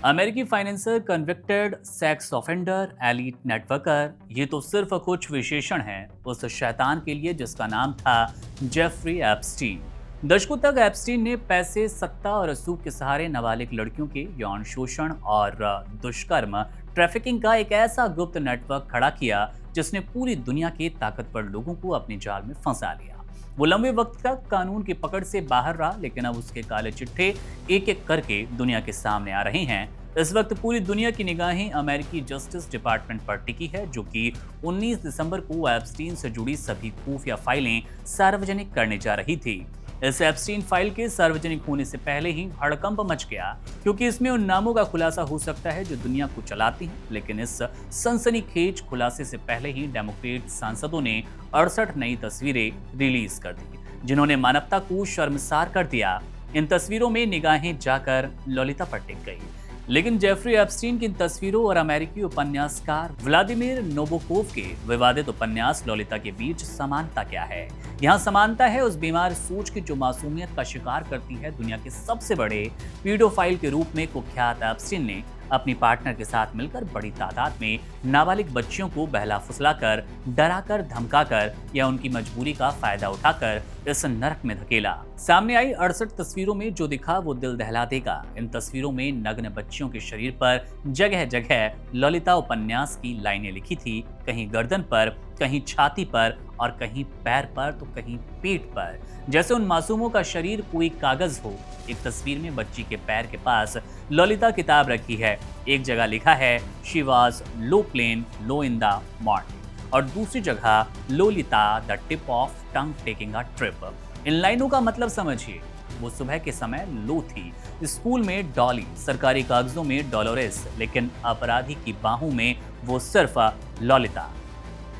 अमेरिकी financier, convicted sex offender, elite networker, ये तो सिर्फ कुछ विशेषण हैं उस शैतान के लिए जिसका नाम था जेफरी एप्स्टीन। दशकों तक एप्स्टीन ने पैसे, सत्ता और रसूख के सहारे नाबालिग लड़कियों के यौन शोषण और दुष्कर्म ट्रैफिकिंग का एक ऐसा गुप्त नेटवर्क खड़ा किया जिसने पूरी दुनिया के ताकतवर लोगों को अपने जाल में फंसा लिया। वो लंबे वक्त तक कानून की पकड़ से बाहर रहा, लेकिन अब उसके काले चिट्ठे एक एक करके दुनिया के सामने आ रहे हैं। इस वक्त पूरी दुनिया की निगाहें अमेरिकी जस्टिस डिपार्टमेंट पर टिकी है, जो कि 19 दिसंबर को एप्स्टीन से जुड़ी सभी खुफिया फाइलें सार्वजनिक करने जा रही थी। इस एप्स्टीन फाइल के सार्वजनिक होने से पहले ही हड़कंप मच गया, क्योंकि इसमें उन नामों का खुलासा हो सकता है जो दुनिया को चलाती हैं। लेकिन इस सनसनीखेज खुलासे से पहले ही डेमोक्रेट सांसदों ने 68 नई तस्वीरें रिलीज कर दी, जिन्होंने मानवता को शर्मसार कर दिया। इन तस्वीरों में निगाहें जाकर ललिता पर टिक गई। लेकिन जेफरी एप्स्टीन की इन तस्वीरों और अमेरिकी उपन्यासकार व्लादिमीर नाबोकोव के विवादित उपन्यास ललिता के बीच समानता क्या है? यहाँ समानता है उस बीमार सोच की जो मासूमियत का शिकार करती है। दुनिया के सबसे बड़े पीडोफाइल के रूप में कुख्यात एप्स्टीन ने अपनी पार्टनर के साथ मिलकर बड़ी तादाद में नाबालिग बच्चियों को बहला फुसलाकर, डराकर, धमकाकर या उनकी मजबूरी का फायदा उठाकर इस नरक में धकेला। सामने आई 68 तस्वीरों में जो दिखा वो दिल दहला देगा। इन तस्वीरों में नग्न बच्चियों के शरीर पर जगह जगह ललिता उपन्यास की लाइनें लिखी थी, कहीं गर्दन पर, कहीं छाती पर और कहीं पैर पर तो कहीं पीठ पर, जैसे उन मासूमों का शरीर कोई कागज हो। एक तस्वीर में बच्ची के पैर के पास ललिता किताब रखी है। एक जगह लिखा है she was low plain low in the morning और दूसरी जगह Lolita the tip of tongue taking a trip. इन लाइनों का मतलब समझिए, वो सुबह के समय लो थी, स्कूल में डॉली, सरकारी कागजों में डोलोरेस, लेकिन अपराधी की बाहों में वो सिर्फ ललिता।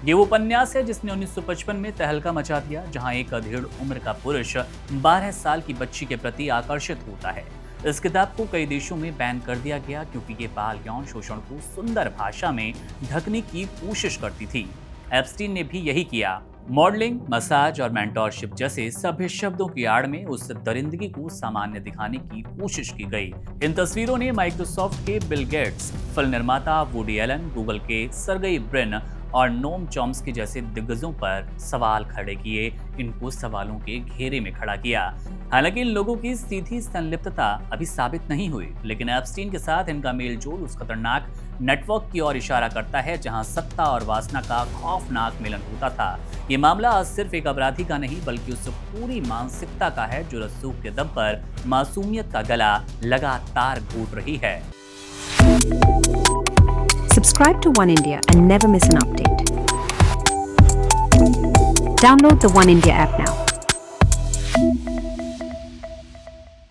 ये वो उपन्यास है जिसने 1955 में तहलका मचा दिया, जहां एक अधेड़ उम्र का पुरुष 12 साल की बच्ची के प्रति आकर्षित होता है। इस किताब को कई देशों में बैन कर दिया गया क्योंकि ये बाल यौन शोषण को सुंदर भाषा में ढकने की कोशिश करती थी। एप्स्टीन ने भी यही किया। मॉडलिंग, मसाज और मेंटोरशिप जैसे सभ्य शब्दों की आड़ में उस दरिंदगी को सामान्य दिखाने की कोशिश की गई। इन तस्वीरों ने माइक्रोसॉफ्ट के बिल गेट्स, फिल्म निर्माता वुडी एलन, गूगल के सर्गेई ब्रिन और नोम चॉम्स्की जैसे दिग्गजों पर सवाल खड़े किए, इनको सवालों के घेरे में खड़ा किया। हालांकि इन लोगों की सीधी संलिप्तता अभी साबित नहीं हुई, लेकिन एप्स्टीन के साथ इनका मेलजोल उस खतरनाक नेटवर्क की ओर इशारा करता है जहां सत्ता और वासना का खौफनाक मिलन होता था। ये मामला आज सिर्फ एक अपराधी का नहीं बल्कि उस पूरी मानसिकता का है जो रसूख के दम पर मासूमियत का गला लगातार घोट रही है। Subscribe to One India and never miss an update. Download the One India app now.